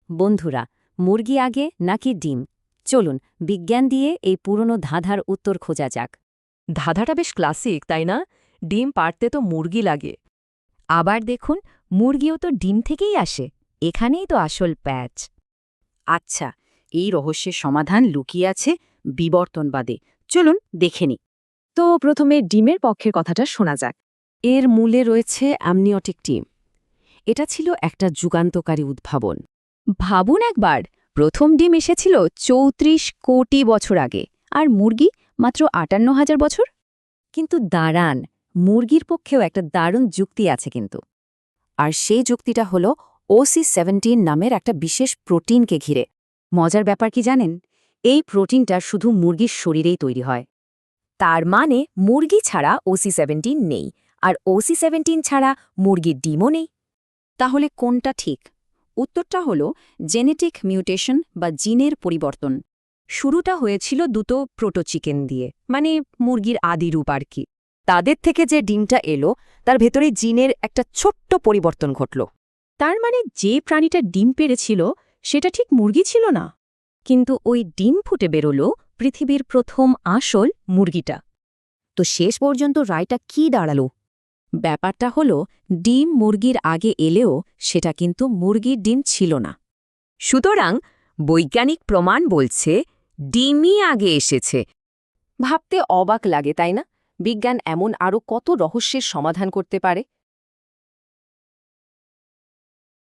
বন্ধুরা, মুরগি আগে নাকি ডিম? চলুন বিজ্ঞান দিয়ে এই পুরনো ধাঁধার উত্তর খোঁজা যাক। ধাঁধাটা বেশ ক্লাসিক, তাই না? ডিম পাড়তে তো মুরগি লাগে। আবার দেখুন, মুরগিও তো ডিম থেকেই আসে। এখানেই তো আসল প্যাচ। আচ্ছা, এই রহস্যের সমাধান লুকিয়ে আছে বিবর্তনবাদে। চলুন দেখে নিই। তো প্রথমে ডিমের পক্ষের কথাটা শোনা যাক। এর মূলে রয়েছে অ্যামনিওটিক ডিম। এটা ছিল একটা যুগান্তকারী উদ্ভাবন। ভাবুন একবার, প্রথম ডিম এসেছিল ৩৪ কোটি বছর আগে, আর মুরগি মাত্র ৫৮,০০০ বছর। কিন্তু দাঁড়ান, মুরগির পক্ষেও একটা দারুণ যুক্তি আছে কিন্তু। আর সেই যুক্তিটা হলো OC17 নামের একটা বিশেষ প্রোটিনকে ঘিরে। মজার ব্যাপার কি জানেন? এই প্রোটিনটা শুধু মুরগির শরীরেই তৈরি হয়। তার মানে মুরগি ছাড়া OC17 নেই, আর OC17 ছাড়া মুরগির ডিমও নেই। তাহলে কোনটা ঠিক? উত্তরটা হলো জেনেটিক মিউটেশন বা জিনের পরিবর্তন। শুরুটা হয়েছিল দুটো প্রোটোচিকেন দিয়ে, মানে মুরগির আদি রূপ আর কি। তাদের থেকে যে ডিমটা এলো, তার ভেতরে জিনের একটা ছোট্ট পরিবর্তন ঘটল। তার মানে যে প্রাণীটা ডিম পেড়েছিল সেটা ঠিক মুরগি ছিল না। কিন্তু ওই ডিম ফুটে বেরোল পৃথিবীর প্রথম আসল মুরগিটা। তো শেষ পর্যন্ত রায়টা কি দাঁড়ালো? ব্যাপারটা হলো, ডিম মুরগির আগে এলেও সেটা কিন্তু মুরগির ডিম ছিল না। সুতরাং বৈজ্ঞানিক প্রমাণ বলছে ডিমই আগে এসেছে। ভাবতে অবাক লাগে, তাই না? বিজ্ঞান এমন আরও কত রহস্যের সমাধান করতে পারে।